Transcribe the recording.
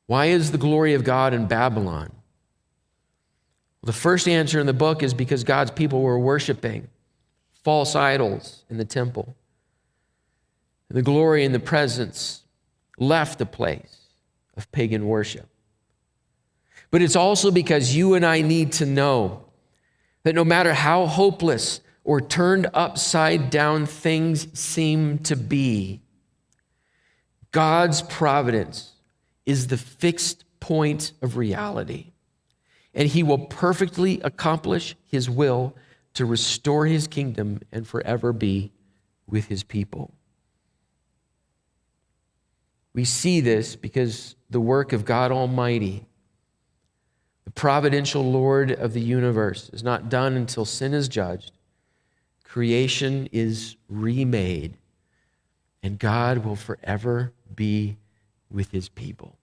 Why is the glory of God in Babylon? Well, the first answer in the book is because God's people were worshiping false idols in the temple. The glory and the presence left the place of pagan worship. But it's also because you and I need to know that no matter how hopeless or turned upside down things seem to be, God's providence is the fixed point of reality, and he will perfectly accomplish his will to restore his kingdom and forever be with his people. We see this because the work of God Almighty, the providential Lord of the universe, is not done until sin is judged. Creation is remade, and God will forever be with his people.